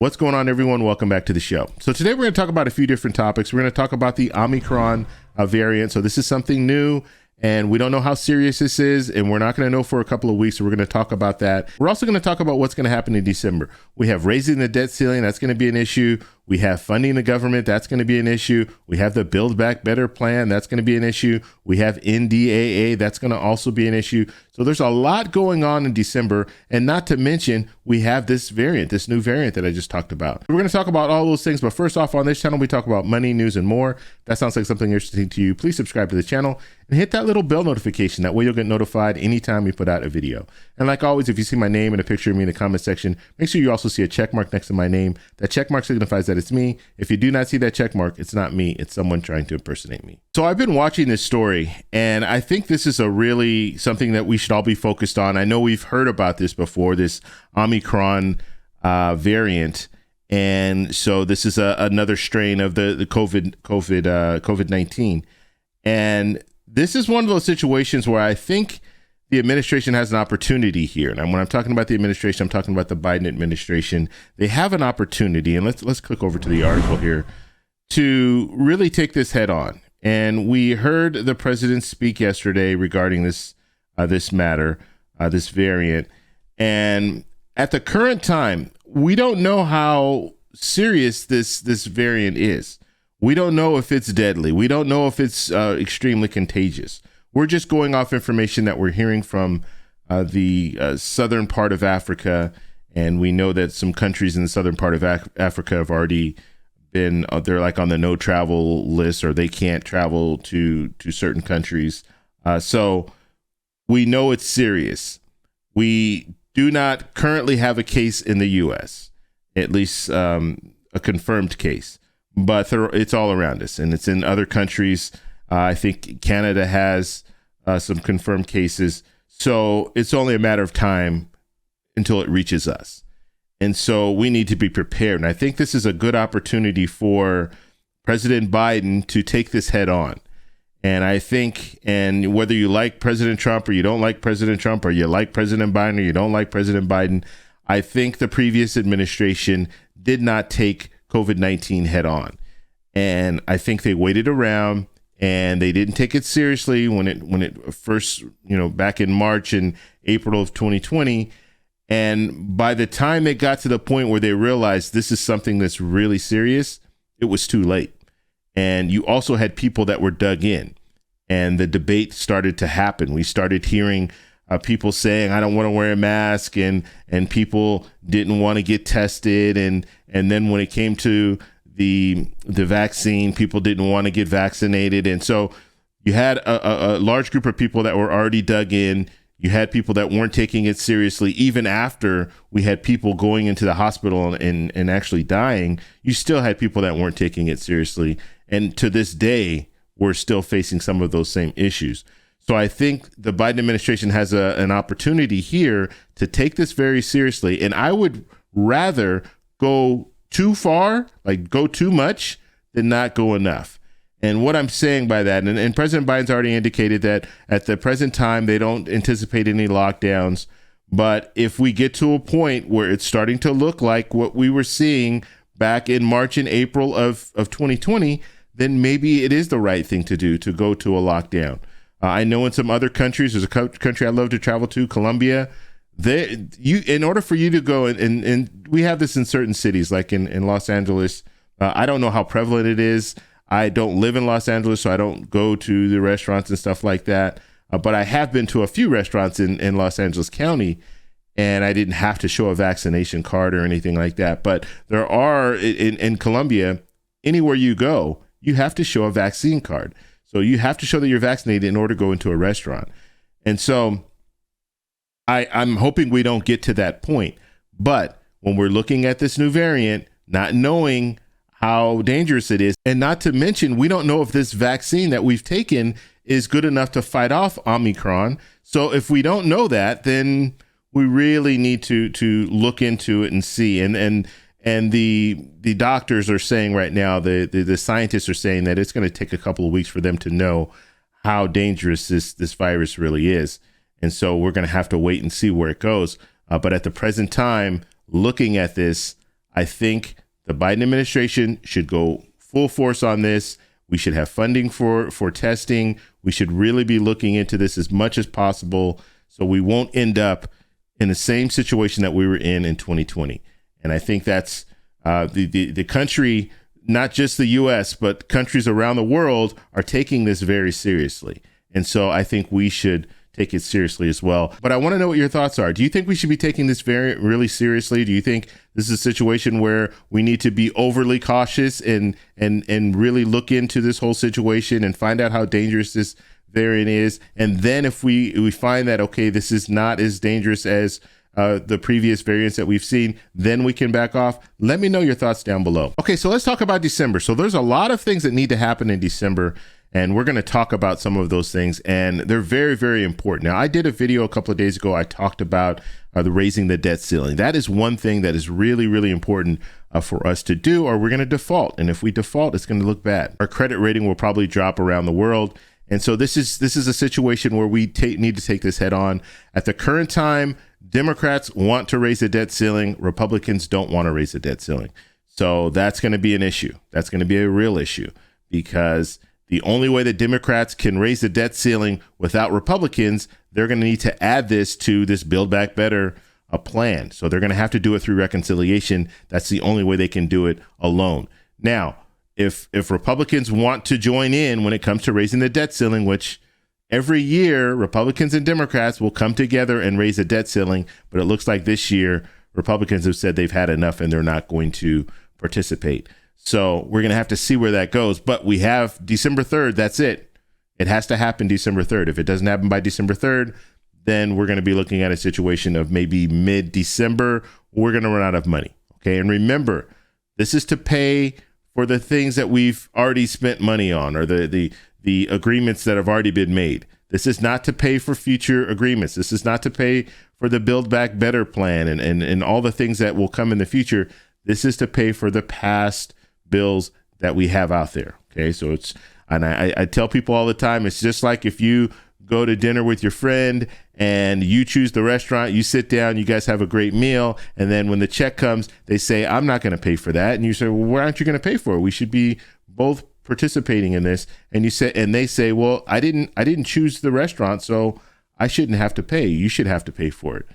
What's going on, everyone? Welcome back to the show. So today we're going to talk about a few different topics. We're going to talk about the Omicron variant. So this is something new, and we don't know how serious this is, and we're not going to know for a couple of weeks. So we're going to talk about that. We're also going to talk about what's going to happen in December. We have raising the debt ceiling. That's going to be an issue. We have funding the government. That's going to be an issue. We have the Build Back Better plan. That's going to be an issue. We have NDAA. That's going to also be an issue. So there's a lot going on in December. And not to mention, we have this variant, this new variant that I just talked about. We're going to talk about all those things. But first off, on this channel, we talk about money, news, and more. If that sounds like something interesting to you, please subscribe to the channel and hit that little bell notification. That way you'll get notified anytime we put out a video. And like always, if you see my name and a picture of me in the comment section, make sure you also see a check mark next to my name. That check mark signifies that it's me. If you do not see that check mark, it's not me. It's someone trying to impersonate me. So I've been watching this story, and I think this is a really something that we should all be focused on. I know we've heard about this before, this Omicron variant. And so this is another strain of the COVID-19. And this is one of those situations where I think the administration has an opportunity here. And when I'm talking about the administration, I'm talking about the Biden administration. They have an opportunity, and let's click over to the article here, to really take this head on. And we heard the president speak yesterday regarding this matter, this variant. And at the current time, we don't know how serious this variant is. We don't know if it's deadly. We don't know if it's extremely contagious. We're just going off information that we're hearing from the southern part of Africa. And we know that some countries in the southern part of Africa have already been, they're like on the no travel list, or they can't travel to certain countries. So we know it's serious. We do not currently have a case in the U.S., at least a confirmed case, but it's all around us, and it's in other countries. I think Canada has some confirmed cases. So it's only a matter of time until it reaches us. And so we need to be prepared. And I think this is a good opportunity for President Biden to take this head on. And I think, and whether you like President Trump or you don't like President Trump, or you like President Biden or you don't like President Biden, I think the previous administration did not take COVID-19 head on. And I think they waited around, and they didn't take it seriously when it first, back in March and April of 2020. And by the time they got to the point where they realized this is something that's really serious, it was too late. And you also had people that were dug in, and the debate started to happen. We started hearing people saying, I don't want to wear a mask, and people didn't want to get tested. And then when it came to the vaccine, people didn't want to get vaccinated. And so you had a large group of people that were already dug in. You had people that weren't taking it seriously. Even after we had people going into the hospital and actually dying, you still had people that weren't taking it seriously. And to this day, we're still facing some of those same issues. So I think the Biden administration has an opportunity here to take this very seriously. And I would rather go too far, like go too much, than not go enough. And what I'm saying by that, and President Biden's already indicated that at the present time, they don't anticipate any lockdowns. But if we get to a point where it's starting to look like what we were seeing back in March and April of 2020, then maybe it is the right thing to do, to go to a lockdown. I know in some other countries, there's a country I love to travel to, Colombia. In order for you to go, and we have this in certain cities, like in Los Angeles. I don't know how prevalent it is. I don't live in Los Angeles, so I don't go to the restaurants and stuff like that. But I have been to a few restaurants in Los Angeles County, and I didn't have to show a vaccination card or anything like that. But there are, in Colombia, anywhere you go, you have to show a vaccine card. So you have to show that you're vaccinated in order to go into a restaurant. And so I'm hoping we don't get to that point. But when we're looking at this new variant, not knowing how dangerous it is, and not to mention, we don't know if this vaccine that we've taken is good enough to fight off Omicron. So if we don't know that, then we really need to look into it and see. And the doctors are saying right now, the scientists are saying that it's going to take a couple of weeks for them to know how dangerous this virus really is. And so we're going to have to wait and see where it goes. But at the present time, looking at this, I think the Biden administration should go full force on this. We should have funding for testing. We should really be looking into this as much as possible so we won't end up in the same situation that we were in 2020. And I think that's the country, not just the U.S., but countries around the world are taking this very seriously. And so I think we should take it seriously as well. But I want to know what your thoughts are. Do you think we should be taking this really seriously? Do you think this is a situation where we need to be overly cautious and really look into this whole situation and find out how dangerous this variant is? And then if we find that, okay, this is not as dangerous as the previous variants that we've seen, then we can back off. Let me know your thoughts down below. Okay, so let's talk about December. So there's a lot of things that need to happen in December, and we're going to talk about some of those things, and they're very, very important. Now, I did a video a couple of days ago. I talked about the raising the debt ceiling. That is one thing that is really, really important for us to do, or we're going to default. And if we default, it's going to look bad. Our credit rating will probably drop around the world. And so this is a situation where we need to take this head on. At the current time, Democrats want to raise the debt ceiling. Republicans don't want to raise the debt ceiling. So that's going to be an issue. That's going to be a real issue, because the only way that Democrats can raise the debt ceiling without Republicans, they're going to need to add this to this Build Back Better plan. So they're going to have to do it through reconciliation. That's the only way they can do it alone. Now, if Republicans want to join in when it comes to raising the debt ceiling, which every year Republicans and Democrats will come together and raise a debt ceiling, but it looks like this year Republicans have said they've had enough and they're not going to participate. So we're going to have to see where that goes. But we have December 3rd. That's it. It has to happen December 3rd. If it doesn't happen by December 3rd, then we're going to be looking at a situation of maybe mid-December. We're going to run out of money. Okay. And remember, this is to pay for the things that we've already spent money on, or the agreements that have already been made. This is not to pay for future agreements. This is not to pay for the Build Back Better plan and all the things that will come in the future. This is to pay for the past bills that we have out there. Okay. So I tell people all the time, it's just like if you go to dinner with your friend and you choose the restaurant, you sit down, you guys have a great meal. And then when the check comes, they say, I'm not going to pay for that. And you say, well, why aren't you going to pay for it? We should be both participating in this. And they say, well, I didn't choose the restaurant, so I shouldn't have to pay. You should have to pay for it.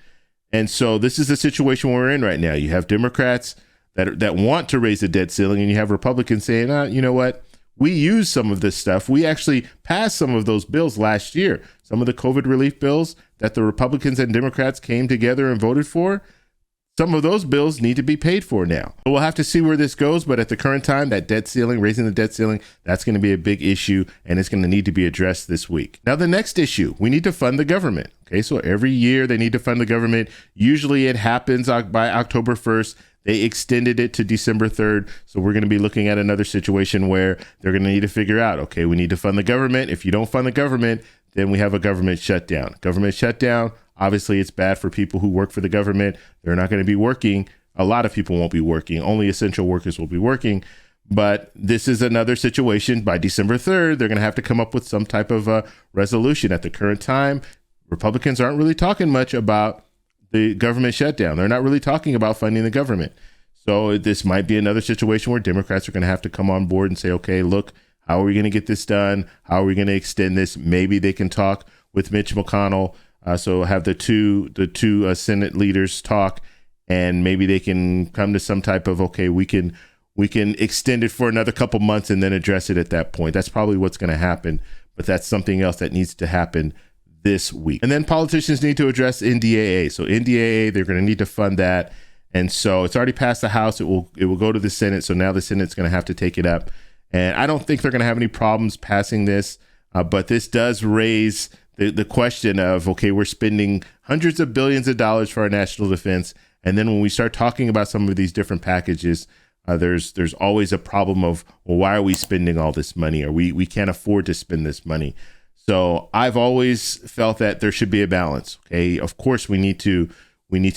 And so this is the situation we're in right now. You have Democrats that want to raise the debt ceiling, and you have Republicans saying, you know what? We use some of this stuff. We actually passed some of those bills last year. Some of the COVID relief bills that the Republicans and Democrats came together and voted for, some of those bills need to be paid for now. So we'll have to see where this goes. But at the current time, that debt ceiling, raising the debt ceiling, that's going to be a big issue, and it's going to need to be addressed this week. Now, the next issue, we need to fund the government. Okay, so every year they need to fund the government. Usually it happens by October 1st. They extended it to December 3rd. So we're going to be looking at another situation where they're going to need to figure out, okay, we need to fund the government. If you don't fund the government, then we have a government shutdown. Government shutdown, obviously it's bad for people who work for the government. They're not going to be working. A lot of people won't be working. Only essential workers will be working. But this is another situation. By December 3rd, they're going to have to come up with some type of resolution. At the current time, Republicans aren't really talking much about the government shutdown. They're not really talking about funding the government. So this might be another situation where Democrats are going to have to come on board and say, okay, look, how are we going to get this done? How are we going to extend this? Maybe they can talk with Mitch McConnell. So have the two Senate leaders talk, and maybe they can come to some type of, okay, we can extend it for another couple months and then address it at that point. That's probably what's going to happen, but that's something else that needs to happen this week. And then politicians need to address NDAA. So NDAA, they're going to need to fund that. And so it's already passed the House. It will go to the Senate. So now the Senate's going to have to take it up. And I don't think they're going to have any problems passing this. But this does raise the question of, okay, we're spending hundreds of billions of dollars for our national defense. And then when we start talking about some of these different packages, there's always a problem of, well, why are we spending all this money? Or we can't afford to spend this money. So I've always felt that there should be a balance. Okay, of course we need to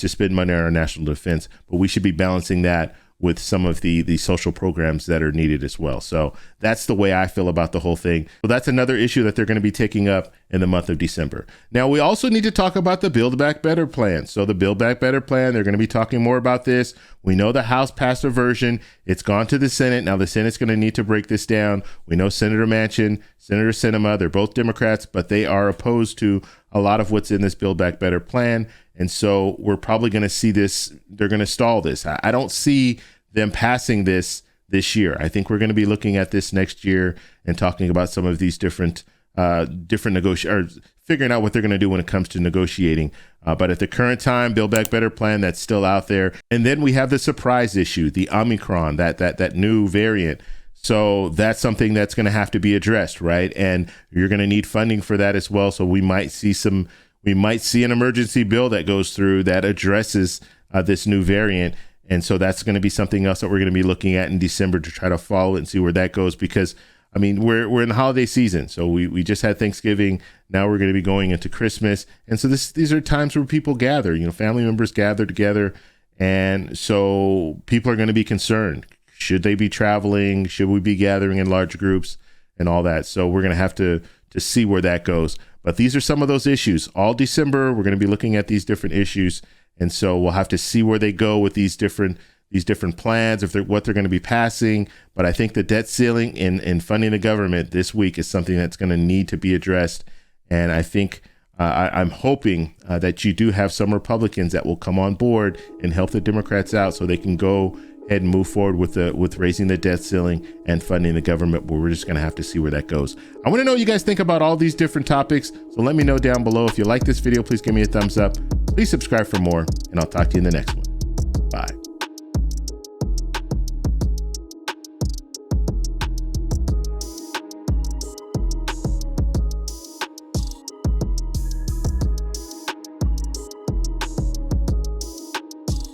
spend money on our national defense, but we should be balancing that with some of the social programs that are needed as well. So that's the way I feel about the whole thing. So that's another issue that they're going to be taking up in the month of December. Now, we also need to talk about the Build Back Better plan. So the Build Back Better plan, they're going to be talking more about this. We know the House passed a version. It's gone to the Senate. Now the Senate's going to need to break this down. We know Senator Manchin, Senator Sinema, they're both Democrats, but they are opposed to a lot of what's in this Build Back Better plan. And so we're probably going to see this. They're going to stall this. I don't see them passing this year. I think we're going to be looking at this next year and talking about some of these different figuring out what they're going to do when it comes to negotiating. But at the current time, Build Back Better plan, that's still out there. And then we have the surprise issue, the Omicron, that new variant. So that's something that's going to have to be addressed, right? And you're going to need funding for that as well. So we might see an emergency bill that goes through that addresses this new variant. And so that's going to be something else that we're going to be looking at in December to try to follow it and see where that goes. Because, I mean, we're in the holiday season. So we just had Thanksgiving. Now we're going to be going into Christmas. And so these are times where people gather, family members gather together. And so people are going to be concerned. Should they be traveling? Should we be gathering in large groups and all that? So we're going to have to see where that goes. But these are some of those issues. All December, we're going to be looking at these different issues. And so we'll have to see where they go with these different plans, what they're going to be passing. But I think the debt ceiling and funding the government this week is something that's going to need to be addressed. And I think I'm hoping that you do have some Republicans that will come on board and help the Democrats out so they can go ahead and move forward with raising the debt ceiling and funding the government, but we're just going to have to see where that goes. I want to know what you guys think about all these different topics. So let me know down below. If you like this video, please give me a thumbs up. Please subscribe for more, and I'll talk to you in the next one. Bye.